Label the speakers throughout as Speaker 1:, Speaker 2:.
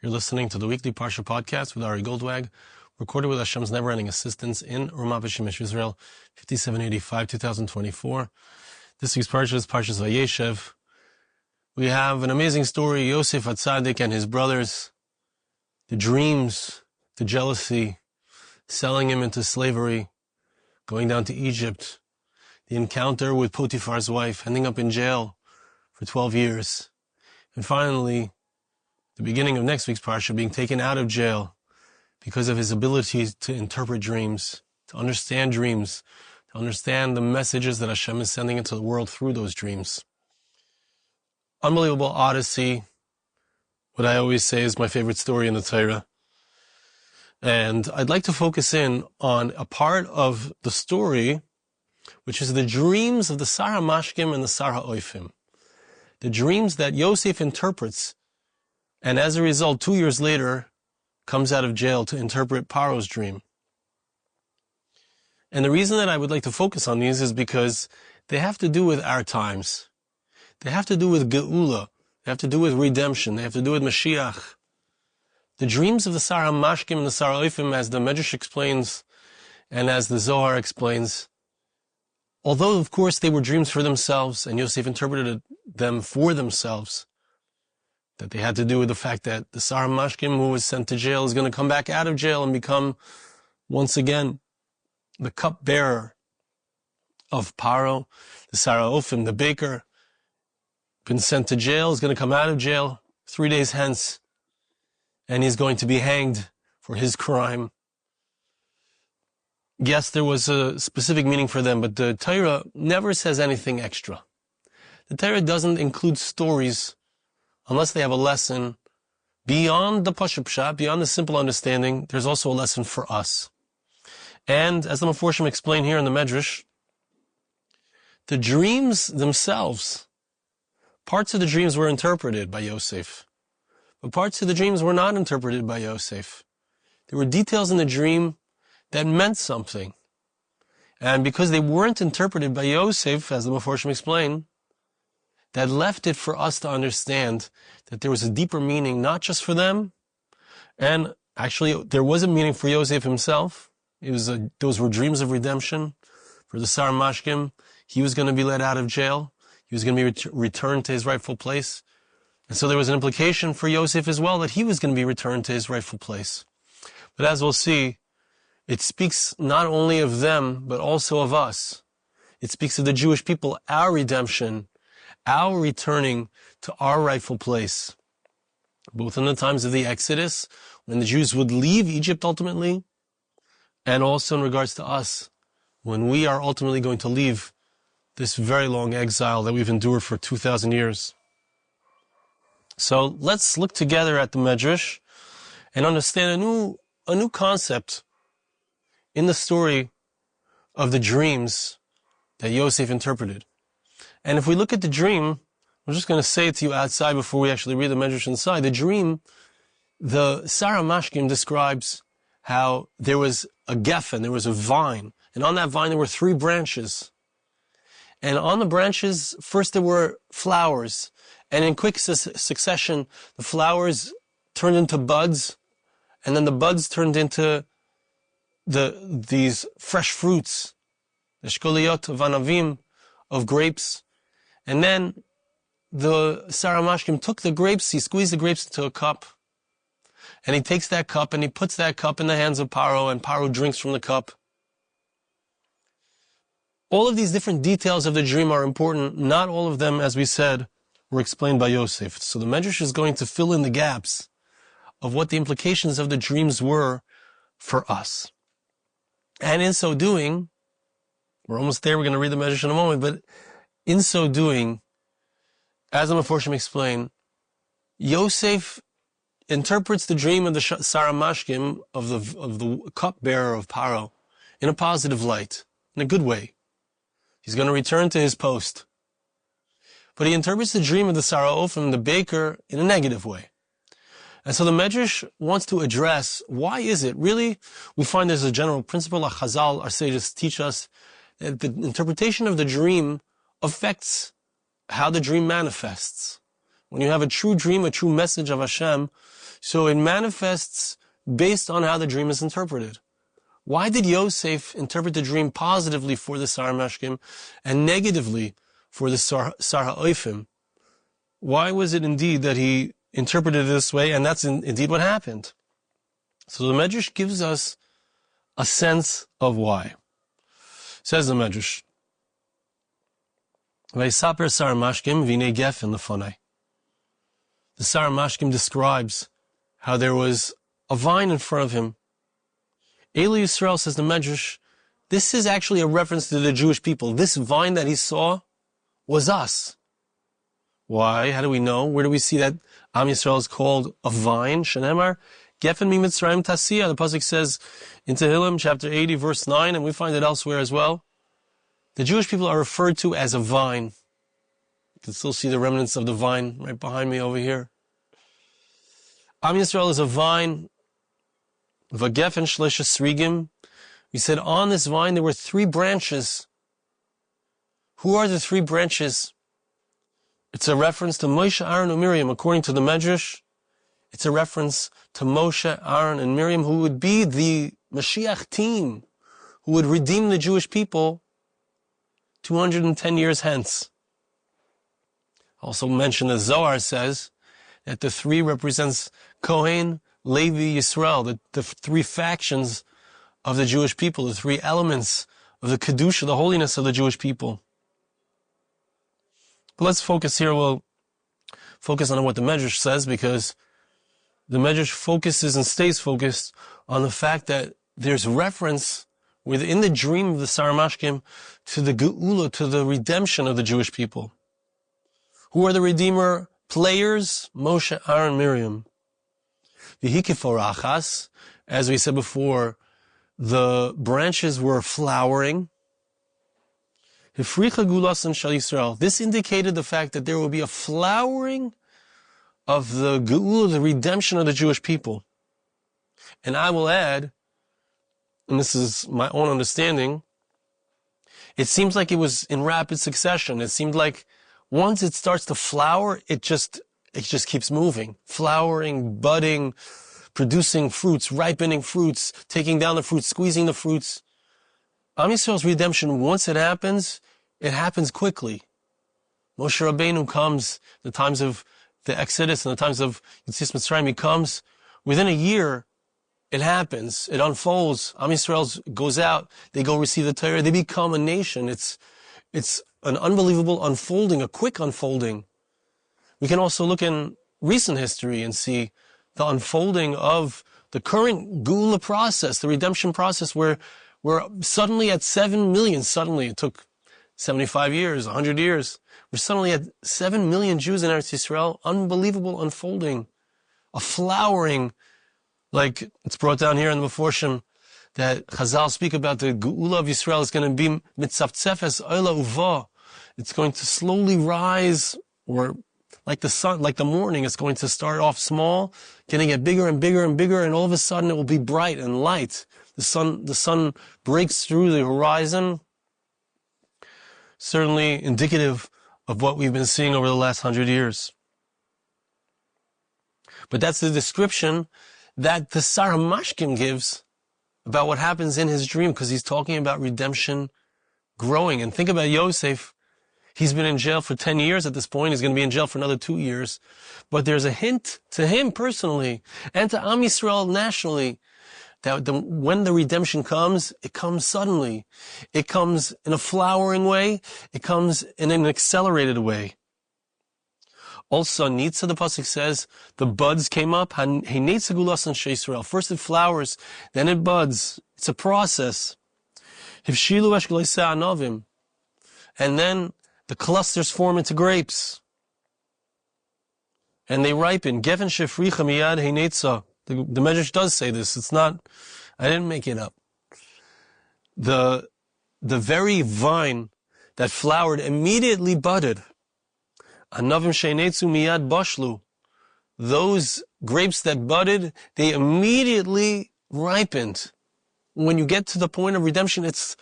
Speaker 1: You're listening to the weekly Parsha Podcast with Ari Goldwag, recorded with Hashem's never-ending assistance in Ramat B'Shemesh, Israel, 5785, 2024. This week's Parsha is Parshas Vayeshev. We have an amazing story, Yosef HaTzadik and his brothers, the dreams, the jealousy, selling him into slavery, going down to Egypt, the encounter with Potiphar's wife, ending up in jail for 12 years, and finally, the beginning of next week's Parsha, being taken out of jail because of his ability to interpret dreams, to understand the messages that Hashem is sending into the world through those dreams. Unbelievable odyssey, what I always say is my favorite story in the Torah. And I'd like to focus in on a part of the story, which is the dreams of the Sar Hamashkim and the Sar Ha'ofim. The dreams that Yosef interprets, and as a result, 2 years later, comes out of jail to interpret Pharaoh's dream. And the reason that I would like to focus on these is because they have to do with our times. They have to do with Geula. They have to do with redemption. They have to do with Moshiach. The dreams of the Sar Hamashkim and the Sar Ha'ofim, as the Medrash explains, and as the Zohar explains, although, of course, they were dreams for themselves, and Yosef interpreted them for themselves, that they had to do with the fact that the Sar Hamashkim, who was sent to jail, is going to come back out of jail and become, once again, the cupbearer of Pharaoh. The Sar Ha'ofim, the baker, been sent to jail, is going to come out of jail 3 days hence, and he's going to be hanged for his crime. Yes, there was a specific meaning for them, but the Torah never says anything extra. The Torah doesn't include stories unless they have a lesson beyond the Pshat, beyond the simple understanding. There's also a lesson for us. And as the Mephoshim explain here in the Medrash, the dreams themselves, parts of the dreams were interpreted by Yosef, but parts of the dreams were not interpreted by Yosef. There were details in the dream that meant something. And because they weren't interpreted by Yosef, as the Mephoshim explain, that left it for us to understand that there was a deeper meaning, not just for them, and actually there was a meaning for Yosef himself. Those were dreams of redemption. For the Sar Hamashkim, he was going to be let out of jail. He was going to be returned to his rightful place. And so there was an implication for Yosef as well that he was going to be returned to his rightful place. But as we'll see, it speaks not only of them, but also of us. It speaks of the Jewish people, our redemption, our returning to our rightful place, both in the times of the Exodus, when the Jews would leave Egypt ultimately, and also in regards to us, when we are ultimately going to leave this very long exile that we've endured for 2,000 years. So let's look together at the Medrash and understand a new concept in the story of the dreams that Yosef interpreted. And if we look at the dream, I'm just going to say it to you outside before we actually read the Medrash inside. The dream, the Sar Hamashkim describes how there was a geffen, there was a vine, and on that vine there were 3 branches. And on the branches, first there were flowers, and in quick succession, the flowers turned into buds, and then the buds turned into these fresh fruits, the shkoliyot of anavim, of grapes. And then the Sar Hamashkim took the grapes, he squeezed the grapes into a cup, and he takes that cup and he puts that cup in the hands of Pharaoh, and Pharaoh drinks from the cup. All of these different details of the dream are important. Not all of them, as we said, were explained by Yosef. So the Medrash is going to fill in the gaps of what the implications of the dreams were for us. And in so doing, we're almost there, we're going to read the Medrash in a moment, but in so doing, as the Mephoshim explain, Yosef interprets the dream of the Sar Hamashkim, of the cupbearer of Pharaoh, in a positive light, in a good way. He's going to return to his post. But he interprets the dream of the Sar Ha'ofim, the baker, in a negative way. And so the Medrash wants to address, why is it? Really, we find there's a general principle, like Chazal, our sages teach us, that the interpretation of the dream affects how the dream manifests. When you have a true dream, a true message of Hashem, So it manifests based on how the dream is interpreted. Why did Yosef interpret the dream positively for the Sar Hamashkim and negatively for the Sar Ha'oifim? Why was it indeed that he interpreted it this way, and that's indeed what happened? So the Medrash gives us a sense of why. Says the Medrash, Vayesaper Sar Hamashkim v'nei gefen lefonai. The Sar Hamashkim describes how there was a vine in front of him. Eli Yisrael, says the Medrash, this is actually a reference to the Jewish people. This vine that he saw was us. Why? How do we know? Where do we see that Am Yisrael is called a vine? Shenemar, Gefen mi Mitzrayim Tasiyah. The pasuk says in Tehillim, chapter 80, verse 9, and we find it elsewhere as well. The Jewish people are referred to as a vine. You can still see the remnants of the vine right behind me over here. Am Yisrael is a vine. V'gefen shleisha srigim. We said on this vine there were 3 branches. Who are the 3 branches? It's a reference to Moshe, Aaron, and Miriam. According to the Medrash, it's a reference to Moshe, Aaron, and Miriam, who would be the Moshiach team, who would redeem the Jewish people 210 years hence. Also mentioned, the Zohar says that the 3 represents Kohen, Levi, Yisrael, the 3 factions of the Jewish people, the 3 elements of the Kedusha, the holiness of the Jewish people. But let's focus here. We'll focus on what the Medrash says, because the Medrash focuses and stays focused on the fact that there's reference within the dream of the Sar Hamashkim to the Geula, to the redemption of the Jewish people. Who are the Redeemer players? Moshe, Aaron, Miriam. V'hikiforachas, as we said before, the branches were flowering. Hifricha gulasan shel Yisrael. This indicated the fact that there will be a flowering of the Geula, the redemption of the Jewish people. And I will add, and this is my own understanding, it seems like it was in rapid succession. It seemed like once it starts to flower, it just keeps moving. Flowering, budding, producing fruits, ripening fruits, taking down the fruits, squeezing the fruits. Am Yisrael's redemption, once it happens quickly. Moshe Rabbeinu comes, the times of the Exodus and the times of Yetzias Mitzrayim, he comes. Within a year, it happens. It unfolds. Am Yisrael goes out. They go receive the Torah. They become a nation. It's an unbelievable unfolding, a quick unfolding. We can also look in recent history and see the unfolding of the current Geula process, the redemption process, where we're suddenly at 7 million. Suddenly, it took 75 years, 100 years. We're suddenly at 7 million Jews in Eretz Yisrael. Unbelievable unfolding, a flowering, like it's brought down here in the Meforshim, that Chazal speak about the Geula of Yisrael is going to be mitzavtzefes oila uva. It's going to slowly rise, or like the sun, like the morning, it's going to start off small, going to get bigger and bigger and bigger, and all of a sudden it will be bright and light. The sun breaks through the horizon. Certainly indicative of what we've been seeing over the last 100 years. But that's the description that the Sar Hamashkim gives about what happens in his dream, because he's talking about redemption growing. And think about Yosef. He's been in jail for 10 years at this point. He's going to be in jail for another 2 years. But there's a hint to him personally and to Am Yisrael nationally that when the redemption comes, it comes suddenly. It comes in a flowering way. It comes in an accelerated way. Also, Nitza, the pasuk says, the buds came up. First it flowers, then it buds. It's a process. And then the clusters form into grapes. And they ripen. The Medrash does say this. It's not, I didn't make it up. The very vine that flowered immediately budded. Anavim sheinetzu miyad bashlu. Those grapes that budded, they immediately ripened. When you get to the point of redemption, it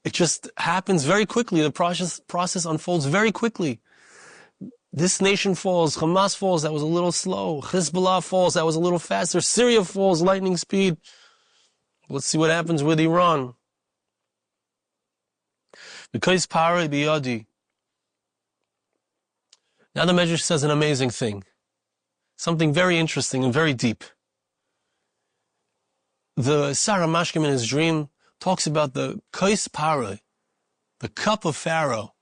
Speaker 1: just happens very quickly. The process unfolds very quickly. This nation falls, Hamas falls, that was a little slow. Hezbollah falls, that was a little faster. Syria falls, lightning speed. Let's see what happens with Iran. Because Paroi biyadi. Now the Medrash says an amazing thing. Something very interesting and very deep. The Sar Hamashkim in his dream talks about the Kais Paroi, the cup of Pharaoh.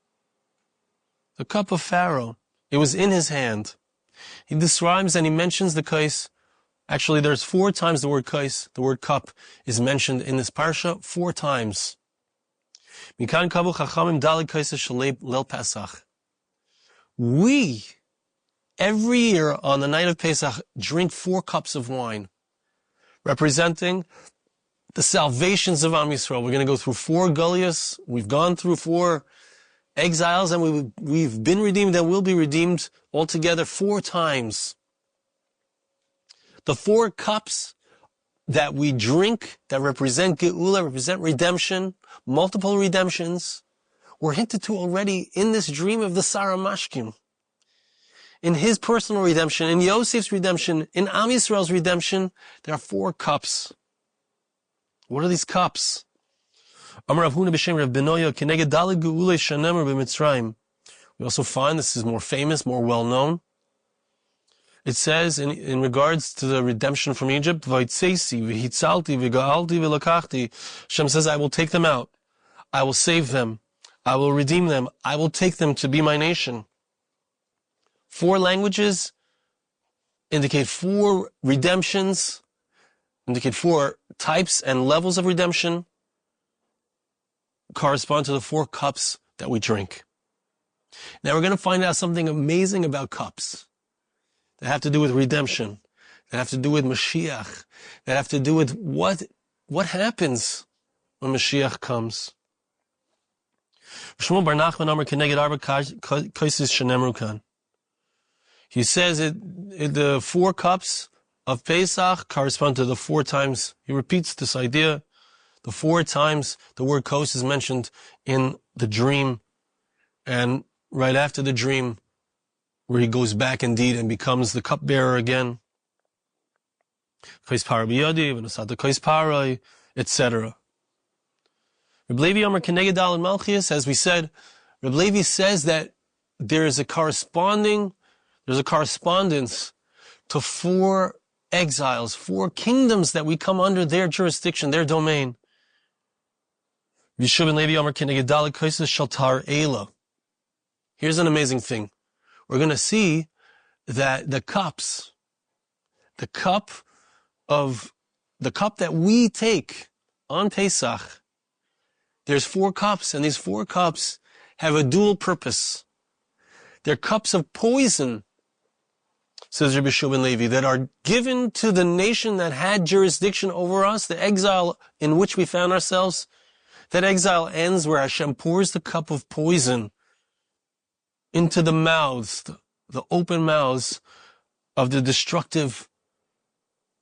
Speaker 1: The cup of Pharaoh. It was in his hand. He describes and he mentions the Kais. Actually, there's 4 times the word Kais, the word cup, is mentioned in this Parsha, 4 times. We, every year on the night of Pesach, drink 4 cups of wine, representing the salvations of Am Yisrael. We're going to go through 4 Goliaths. We've gone through 4 exiles, and we've been redeemed and will be redeemed altogether 4 times. The 4 cups that we drink that represent Geula, represent redemption, multiple redemptions, were hinted to already in this dream of the Sar Hamashkim. In his personal redemption, in Yosef's redemption, in Am Yisrael's redemption, there are 4 cups. What are these cups? We also find, this is more famous, more well known. It says in regards to the redemption from Egypt, Hashem says, I will take them out. I will save them. I will redeem them. I will take them to be my nation. 4 languages indicate 4 redemptions, indicate 4 types and levels of redemption, correspond to the 4 cups that we drink. Now we're going to find out something amazing about cups that have to do with redemption, that have to do with Moshiach, that have to do with what happens when Moshiach comes. He says the 4 cups of Pesach correspond to the 4 times. He repeats this idea. The 4 times the word kos is mentioned in the dream, and right after the dream, where he goes back indeed and becomes the cupbearer again. Etc. Reb Levi Amar Keneged Dal and Malchias, as we said, Reb Levi says that there's a correspondence to 4 exiles, 4 kingdoms that we come under their jurisdiction, their domain. Here's an amazing thing. We're going to see that the cup that we take on Pesach, there's 4 cups, and these 4 cups have a dual purpose. They're cups of poison, says Rabbi Shimon Levi, that are given to the nation that had jurisdiction over us, the exile in which we found ourselves. That exile ends where Hashem pours the cup of poison into the mouths, the open mouths of the destructive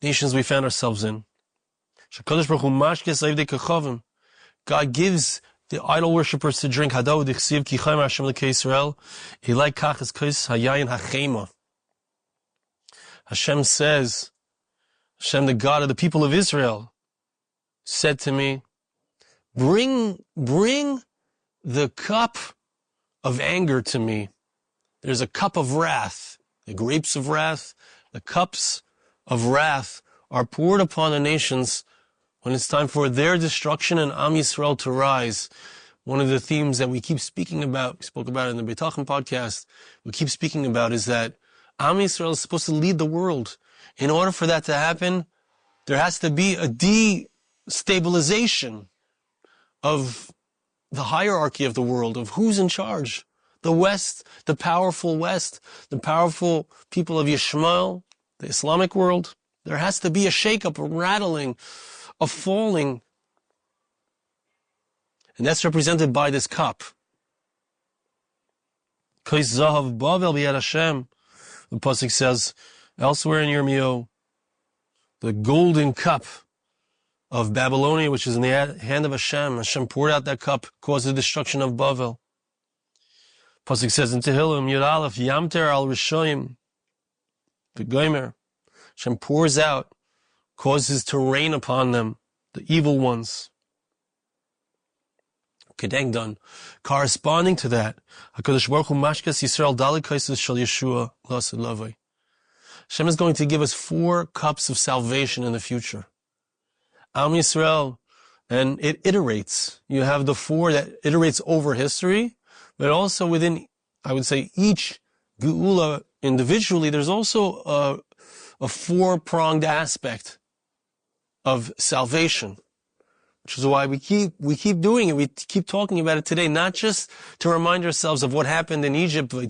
Speaker 1: nations we found ourselves in. God gives the idol worshippers to drink. Hashem, says, Hashem, the God of the people of Israel, said to me, bring the cup of anger to me. There's a cup of wrath, the grapes of wrath, the cups of wrath are poured upon the nations when it's time for their destruction and Am Yisrael to rise. One of the themes that we keep speaking about, we spoke about it in the Parsha Podcast, we keep speaking about is that Am Yisrael is supposed to lead the world. In order for that to happen, there has to be a destabilization of the hierarchy of the world, of who's in charge. The West, the powerful people of Yishmael, the Islamic world. There has to be a shake-up, a rattling, a falling. And that's represented by this cup. Kais Zahav Bavel B'Yad Hashem. The Pasuk says elsewhere in Yirmiyahu, the golden cup of Babylonia, which is in the hand of Hashem. Hashem poured out that cup, caused the destruction of Bavel. Pasuk says in Tehillim, Yud Aleph, Yamter al Rishoyim, the Gomer, Hashem pours out, causes to rain upon them, the evil ones. Kedengdan, corresponding to that, HaKadosh Baruch Hu Mashkas Yisrael Dali Kaisus Shal Yeshua Lasad Lavai. Hashem is going to give us 4 cups of salvation in the future. Am Yisrael, and it iterates. You have the 4 that iterates over history, but also within, I would say, each Geula individually, there's also a 4-pronged aspect of salvation, which is why we keep doing it. We keep talking about it today, not just to remind ourselves of what happened in Egypt, not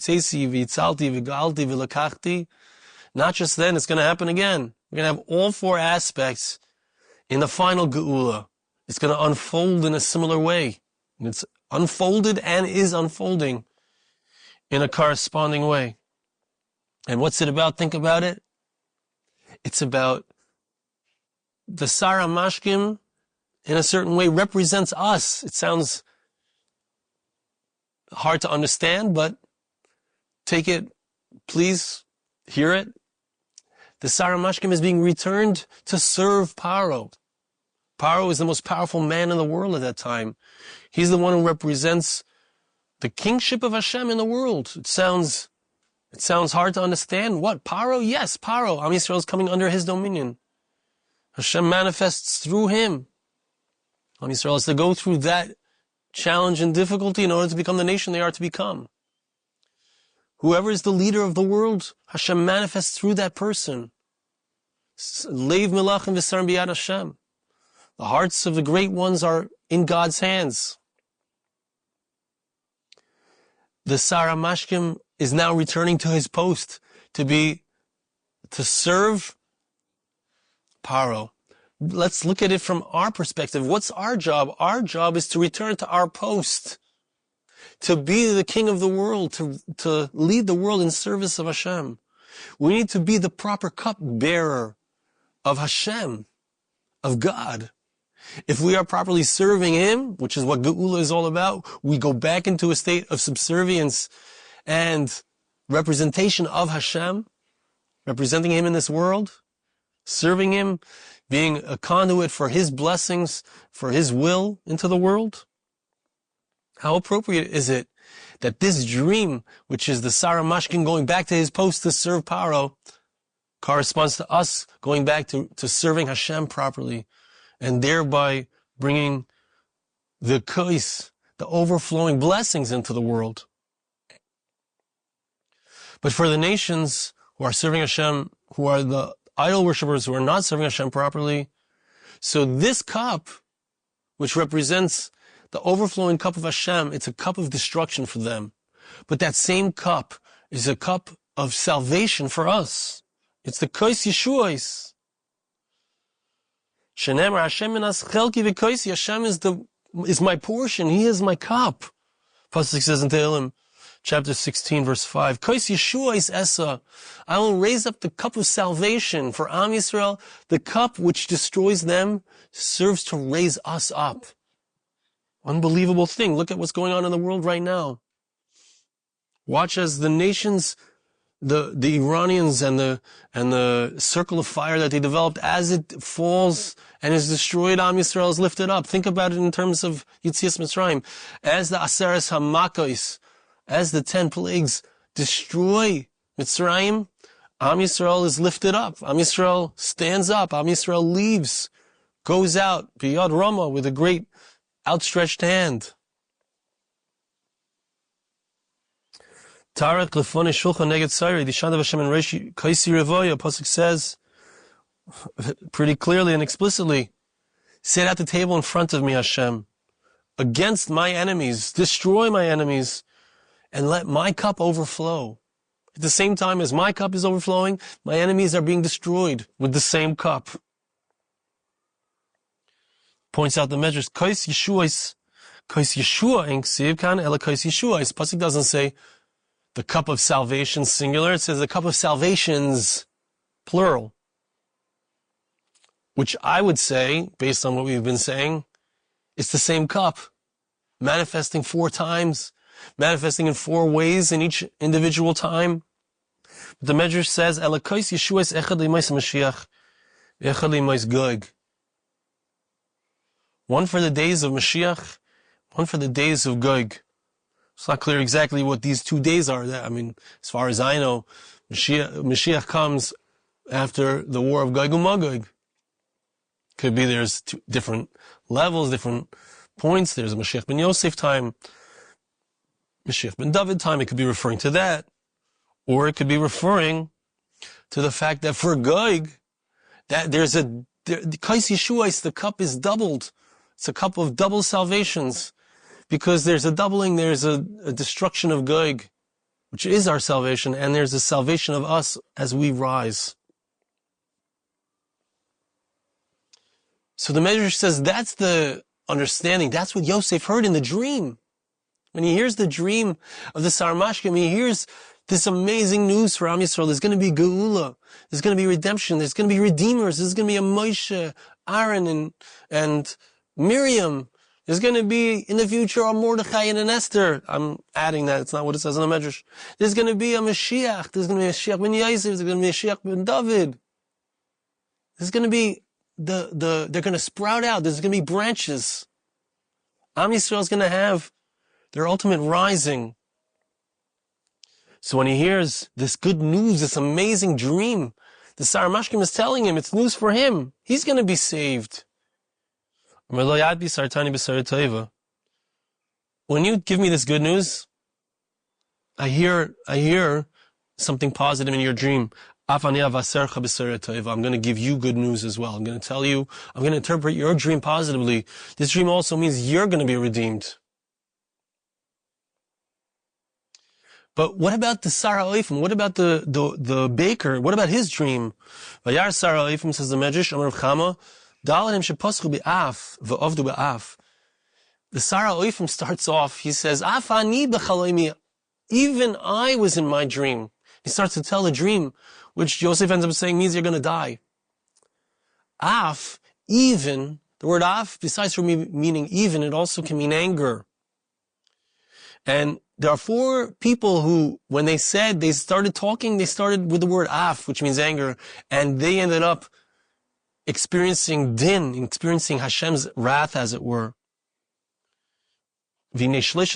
Speaker 1: just then, it's going to happen again. We're going to have all 4 aspects in the final Geula. It's going to unfold in a similar way. And it's unfolded and is unfolding in a corresponding way. And what's it about? Think about it. It's about the Sar Hamashkim, in a certain way, represents us. It sounds hard to understand, but take it, please hear it. The Sar Hamashkim is being returned to serve Pharaoh. Pharaoh is the most powerful man in the world at that time. He's the one who represents the kingship of Hashem in the world. It sounds hard to understand. What? Pharaoh? Yes, Pharaoh. Am Yisrael is coming under his dominion. Hashem manifests through him. Am Yisrael is to go through that challenge and difficulty in order to become the nation they are to become. Whoever is the leader of the world, Hashem manifests through that person. Leiv Melachim v'Sar biyad Hashem. The hearts of the great ones are in God's hands. The Sar Hamashkim is now returning to his post to serve Pharaoh. Let's look at it from our perspective. What's our job? Our job is to return to our post, to be the king of the world, to lead the world in service of Hashem. We need to be the proper cupbearer of Hashem, of God. If we are properly serving Him, which is what Geula is all about, we go back into a state of subservience and representation of Hashem, representing Him in this world, serving Him, being a conduit for His blessings, for His will into the world. How appropriate is it that this dream, which is the Sar Hamashkim going back to his post to serve Pharaoh, corresponds to us going back to serving Hashem properly, and thereby bringing the kais, the overflowing blessings into the world. But for the nations who are serving Hashem, who are the idol worshippers who are not serving Hashem properly, so this cup, which represents the overflowing cup of Hashem, it's a cup of destruction for them. But that same cup is a cup of salvation for us. It's the kais Yeshuais. Shenemar Hashem minas chelki v'koisi. Hashem is my portion. He is my cup. Pasuk says in Tehillim, chapter 16, verse 5, Kais Yeshua is Esa. I will raise up the cup of salvation for Am Yisrael. The cup which destroys them serves to raise us up. Unbelievable thing. Look at what's going on in the world right now. Watch as the nations, the Iranians and the circle of fire that they developed, as it falls and is destroyed, Am Yisrael is lifted up. Think about it in terms of Yitzias Mitzrayim. As the Aseres Hamakos, as the 10 plagues destroy Mitzrayim, Am Yisrael is lifted up. Am Yisrael stands up. Am Yisrael leaves, goes out, biyad Rama, with a great outstretched hand. Tarek lefone shulchan neged Sairi, Dishandav Hashem and Reishi Kaisi Revoya, Pasuk says pretty clearly and explicitly, sit at the table in front of me, Hashem, against my enemies, destroy my enemies, and let my cup overflow. At the same time as my cup is overflowing, my enemies are being destroyed with the same cup. Points out the measures, Kais Yeshua in Ksiv kan ela Kais Yeshua. Pasuk doesn't say the cup of salvation singular, it says the cup of salvations plural. Which I would say, based on what we've been saying, it's the same cup, manifesting 4 times, manifesting in 4 ways in each individual time. But the Medrash says, Elokos Yeshuas echad le'mos Moshiach, echad le'mos Gog. One for the days of Mashiach, one for the days of Gog. It's not clear exactly what these 2 days are. I mean, as far as I know, Mashiach comes after the war of Gog and Magog. Could be there's 2 different levels, different points. There's a Mashiach ben Yosef time, Mashiach ben David time. It could be referring to that. Or it could be referring to the fact that for Gog, that there's the Kais Yeshuais, the cup is doubled. It's a cup of double salvations. Because there's a doubling, there's a destruction of Gog, which is our salvation, and there's a salvation of us as we rise. So the Medrash says that's the understanding. That's what Yosef heard in the dream. When he hears the dream of the Sar Hamashkim, he hears this amazing news for Am Yisrael. There's going to be Geula. There's going to be redemption. There's going to be redeemers. There's going to be a Moshe, Aaron, and Miriam. There's going to be, in the future, a Mordechai and an Esther. I'm adding that. It's not what it says in the Medrash. There's going to be a Moshiach. There's going to be a Moshiach ben Yosef. There's going to be a Moshiach ben David. There's going to be they're going to sprout out. There's going to be branches. Am Yisrael is going to have their ultimate rising. So when he hears this good news, this amazing dream, the Sar Hamashkim is telling him it's news for him. He's going to be saved. When you give me this good news, I hear something positive in your dream. I'm going to give you good news as well. I'm going to tell you, I'm going to interpret your dream positively. This dream also means you're going to be redeemed. But what about the Sar Ha'oifim? What about the baker? What about his dream? Vayar Sar Ha'oifim, says the Medrash, Amar Rav Chama, the Sar Ha'oifim starts off, he says, even I was in my dream. He starts to tell a dream, which Yosef ends up saying means you're going to die. Even, the word af, besides from meaning even, it also can mean anger. And there are 4 people who, when they started talking, they started with the word af, which means anger, and they ended up experiencing din, experiencing Hashem's wrath, as it were. He speaks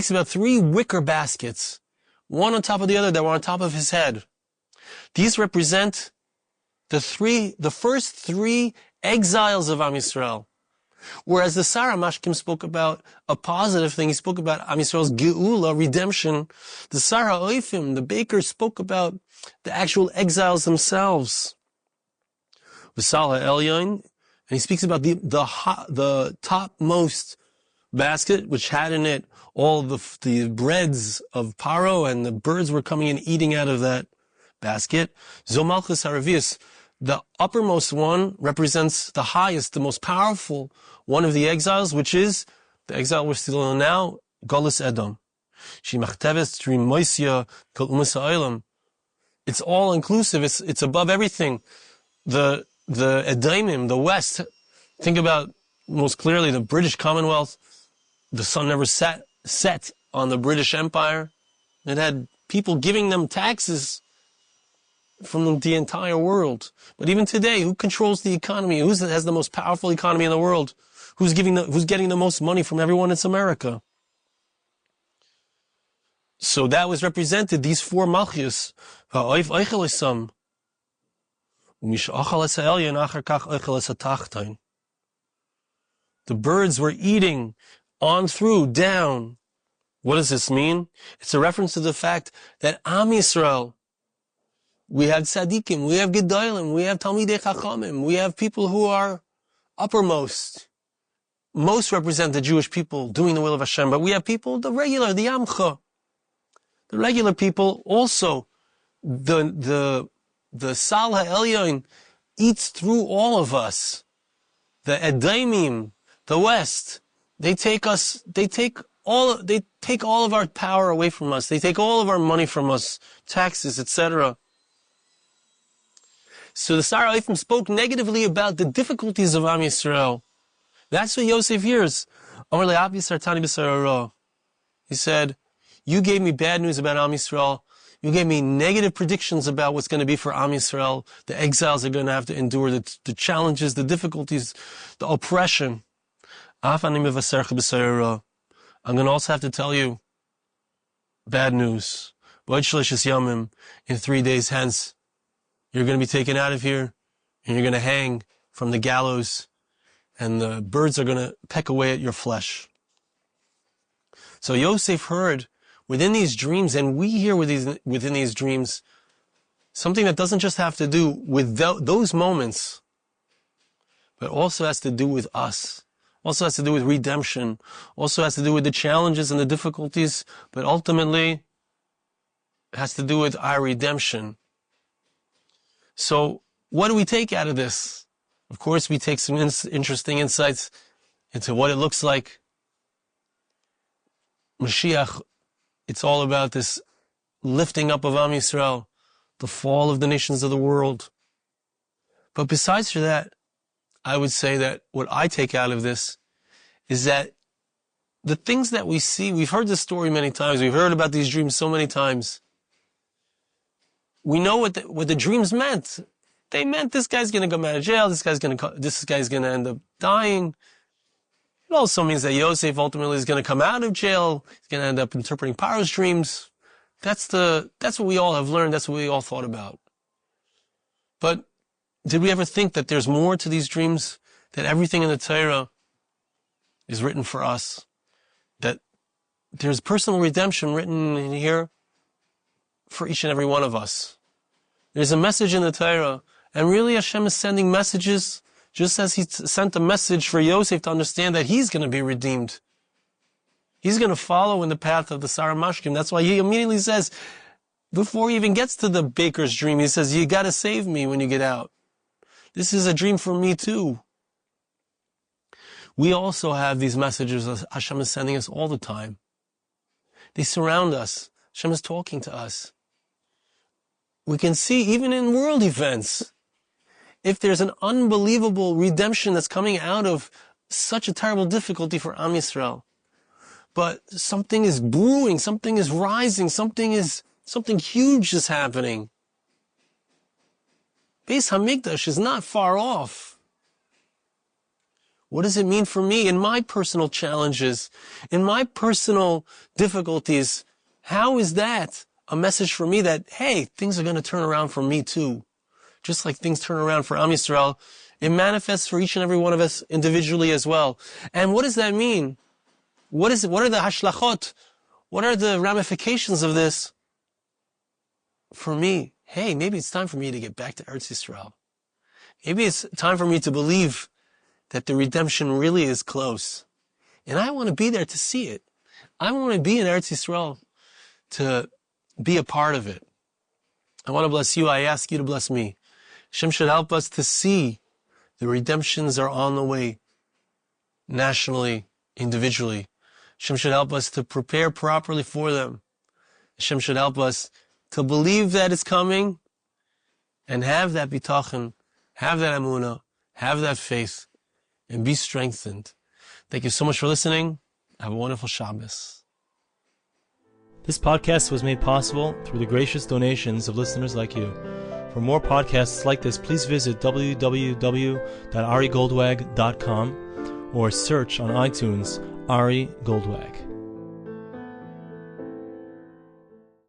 Speaker 1: about 3 wicker baskets, one on top of the other that were on top of his head. These represent the first 3 exiles of Am Yisrael. Whereas the Sar Hamashkim spoke about a positive thing, he spoke about Am Yisrael's Geula, redemption. The Sar Ha'oifim, the baker, spoke about the actual exiles themselves. V'sal ha'elyon, and he speaks about the topmost basket, which had in it all the breads of Pharaoh, and the birds were coming and eating out of that basket. Zomalchus haravius, the uppermost one represents the highest, the most powerful one of the exiles, which is the exile we're still in now, Golus Edom. It's all inclusive. It's above everything. The Edomim, the West. Think about most clearly the British Commonwealth. The sun never set on the British Empire. It had people giving them taxes from the entire world. But even today, who controls the economy? Who has the most powerful economy in the world? Who's getting the most money from everyone? It's America. So that was represented, these 4 malchus. The birds were eating on through, down. What does this mean? It's a reference to the fact that Am Yisrael, we have tzaddikim, we have gedolim, we have talmidei chachamim, we have people who are uppermost. Most represent the Jewish people doing the will of Hashem, but we have people, the regular, the Amcha. The regular people also, the Sal HaElyon eats through all of us. The Edomim, the West, they take all of our power away from us. They take all of our money from us, taxes, etc. So the Sar Ha'oifim spoke negatively about the difficulties of Am Yisrael. That's what Yosef hears. He said, you gave me bad news about Am Yisrael. You gave me negative predictions about what's going to be for Am Yisrael. The exiles are going to have to endure the challenges, the difficulties, the oppression. I'm going to also have to tell you bad news. In 3 days hence, you're going to be taken out of here, and you're going to hang from the gallows, and the birds are going to peck away at your flesh. So Yosef heard within these dreams, and we hear within these dreams, something that doesn't just have to do with those moments, but also has to do with us. Also has to do with redemption. Also has to do with the challenges and the difficulties, but ultimately it has to do with our redemption. So what do we take out of this? Of course, we take some interesting insights into what it looks like. Moshiach, it's all about this lifting up of Am Yisrael, the fall of the nations of the world. But besides for that, I would say that what I take out of this is that the things that we see, we've heard this story many times, we've heard about these dreams so many times. We know what the dreams meant. They meant this guy's going to come out of jail, this guy's going to end up dying. It also means that Yosef ultimately is going to come out of jail. He's going to end up interpreting Pharaoh's dreams. That's what we all have learned. That's what we all thought about. But did we ever think that there's more to these dreams? That everything in the Torah is written for us? That there's personal redemption written in here for each and every one of us? There's a message in the Torah, and really Hashem is sending messages just as He sent a message for Yosef to understand that he's going to be redeemed. He's going to follow in the path of the Sar Hamashkim. That's why he immediately says, before he even gets to the baker's dream, he says, you got to save me when you get out. This is a dream for me too. We also have these messages that Hashem is sending us all the time. They surround us. Hashem is talking to us. We can see even in world events, if there's an unbelievable redemption that's coming out of such a terrible difficulty for Am Yisrael, but something is brewing, something is rising, something huge is happening. Beis Hamikdash is not far off. What does it mean for me in my personal challenges, in my personal difficulties? How is that a message for me that, hey, things are going to turn around for me too? Just like things turn around for Am Yisrael, it manifests for each and every one of us individually as well. And what does that mean? What are the hashlachot? What are the ramifications of this for me? Hey, maybe it's time for me to get back to Eretz Yisrael. Maybe it's time for me to believe that the redemption really is close. And I want to be there to see it. I want to be in Eretz Yisrael to be a part of it. I want to bless you. I ask you to bless me. Hashem should help us to see the redemptions are on the way, nationally, individually. Hashem should help us to prepare properly for them. Hashem should help us to believe that it's coming and have that bitachon, have that emunah, have that faith, and be strengthened. Thank you so much for listening. Have a wonderful Shabbos.
Speaker 2: This podcast was made possible through the gracious donations of listeners like you. For more podcasts like this, please visit www.arigoldwag.com or search on iTunes Ari Goldwag.